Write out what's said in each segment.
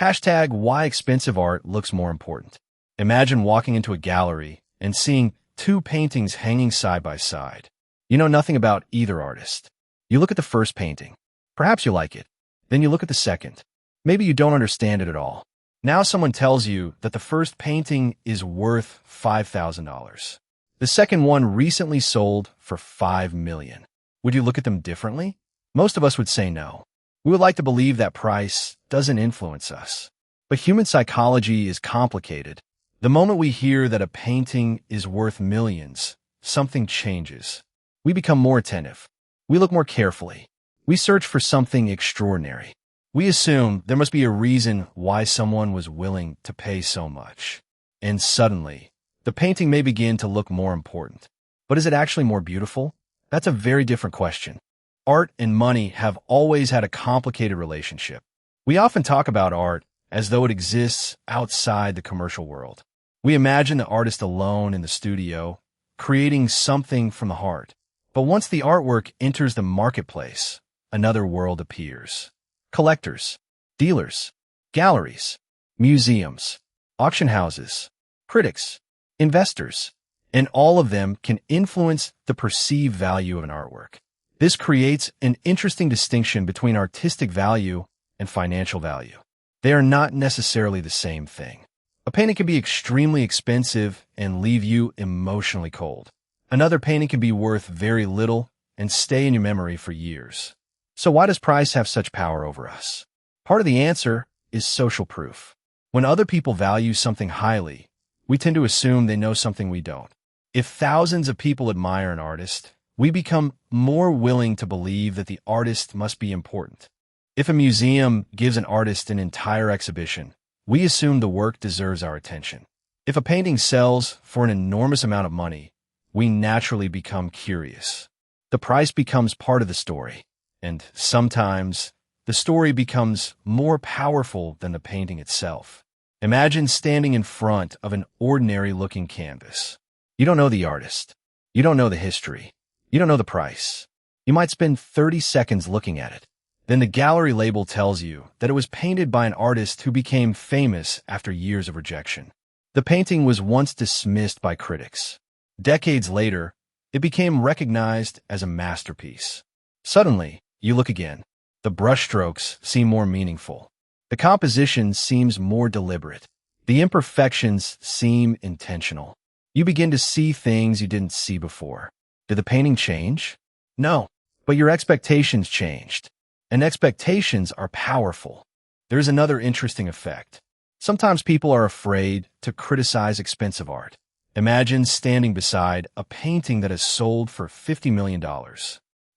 Hashtag why expensive art looks more important. Imagine walking into a gallery and seeing two paintings hanging side by side. You know nothing about either artist. You look at the first painting. Perhaps you like it. Then you look at the second. Maybe you don't understand it at all. Now someone tells you that the first painting is worth $5,000. The second one recently sold for $5 million. Would you look at them differently? Most of us would say no. We would like to believe that price doesn't influence us. But human psychology is complicated. The moment we hear that a painting is worth millions, something changes. We become more attentive. We look more carefully. We search for something extraordinary. We assume there must be a reason why someone was willing to pay so much. And suddenly, the painting may begin to look more important. But is it actually more beautiful? That's a very different question. Art and money have always had a complicated relationship. We often talk about art as though it exists outside the commercial world. We imagine the artist alone in the studio, creating something from the heart. But once the artwork enters the marketplace, another world appears. Collectors, dealers, galleries, museums, auction houses, critics, investors, and all of them can influence the perceived value of an artwork. This creates an interesting distinction between artistic value and financial value. They are not necessarily the same thing. A painting can be extremely expensive and leave you emotionally cold. Another painting can be worth very little and stay in your memory for years. So why does price have such power over us? Part of the answer is social proof. When other people value something highly, we tend to assume they know something we don't. If thousands of people admire an artist, we become more willing to believe that the artist must be important. If a museum gives an artist an entire exhibition, we assume the work deserves our attention. If a painting sells for an enormous amount of money, we naturally become curious. The price becomes part of the story, and sometimes the story becomes more powerful than the painting itself. Imagine standing in front of an ordinary-looking canvas. You don't know the artist. You don't know the history. You don't know the price. You might spend 30 seconds looking at it. Then the gallery label tells you that it was painted by an artist who became famous after years of rejection. The painting was once dismissed by critics. Decades later, it became recognized as a masterpiece. Suddenly, you look again. The brushstrokes seem more meaningful. The composition seems more deliberate. The imperfections seem intentional. You begin to see things you didn't see before. Did the painting change? No, but your expectations changed. And expectations are powerful. There is another interesting effect. Sometimes people are afraid to criticize expensive art. Imagine standing beside a painting that has sold for $50 million.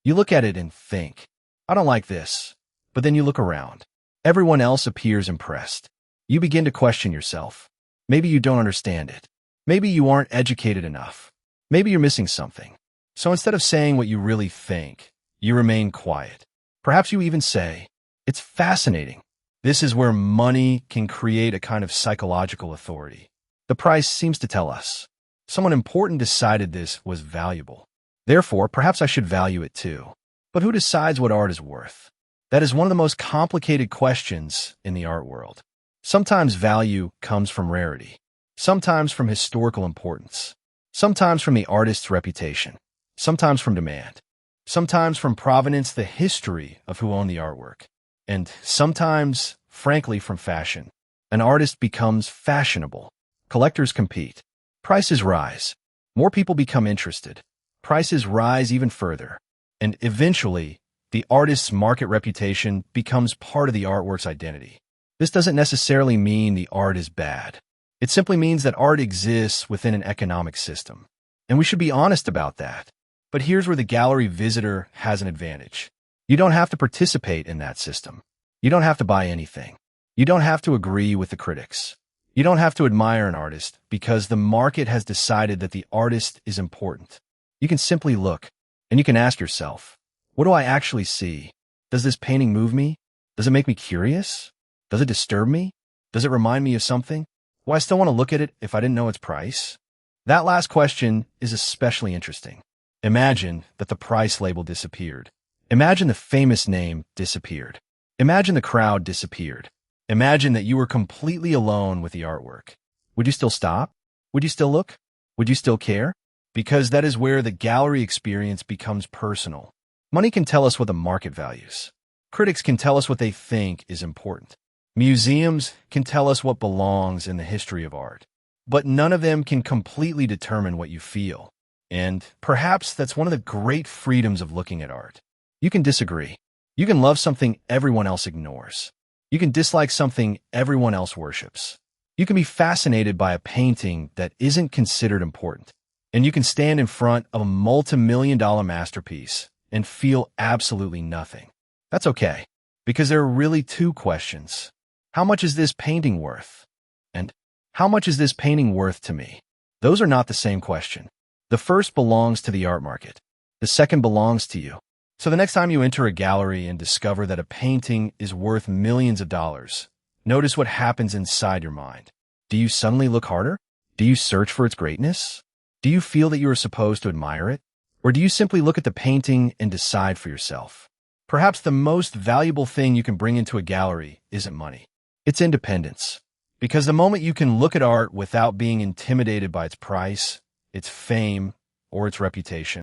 You look at it and think, I don't like this. But then you look around. Everyone else appears impressed. You begin to question yourself. Maybe you don't understand it. Maybe you aren't educated enough. Maybe you're missing something. So instead of saying what you really think, you remain quiet. Perhaps you even say, it's fascinating. This is where money can create a kind of psychological authority. The price seems to tell us. Someone important decided this was valuable. Therefore, perhaps I should value it too. But who decides what art is worth? That is one of the most complicated questions in the art world. Sometimes value comes from rarity. Sometimes from historical importance. Sometimes from the artist's reputation. Sometimes from demand. Sometimes from provenance, the history of who owned the artwork. And sometimes, frankly, from fashion. An artist becomes fashionable. Collectors compete. Prices rise. More people become interested. Prices rise even further. And eventually, the artist's market reputation becomes part of the artwork's identity. This doesn't necessarily mean the art is bad. It simply means that art exists within an economic system. And we should be honest about that. But here's where the gallery visitor has an advantage. You don't have to participate in that system. You don't have to buy anything. You don't have to agree with the critics. You don't have to admire an artist because the market has decided that the artist is important. You can simply look, and you can ask yourself, what do I actually see? Does this painting move me? Does it make me curious? Does it disturb me? Does it remind me of something? Will I still want to look at it if I didn't know its price? That last question is especially interesting. Imagine that the price label disappeared. Imagine the famous name disappeared. Imagine the crowd disappeared. Imagine that you were completely alone with the artwork. Would you still stop? Would you still look? Would you still care? Because that is where the gallery experience becomes personal. Money can tell us what the market values. Critics can tell us what they think is important. Museums can tell us what belongs in the history of art. But none of them can completely determine what you feel. And perhaps that's one of the great freedoms of looking at art. You can disagree. You can love something everyone else ignores. You can dislike something everyone else worships. You can be fascinated by a painting that isn't considered important. And you can stand in front of a multi-million-dollar masterpiece and feel absolutely nothing. That's okay, because there are really two questions. How much is this painting worth? And how much is this painting worth to me? Those are not the same question. The first belongs to the art market. The second belongs to you. So the next time you enter a gallery and discover that a painting is worth millions of dollars, notice what happens inside your mind. Do you suddenly look harder? Do you search for its greatness? Do you feel that you are supposed to admire it? Or do you simply look at the painting and decide for yourself? Perhaps the most valuable thing you can bring into a gallery isn't money. It's independence. Because the moment you can look at art without being intimidated by its price, its fame, or its reputation,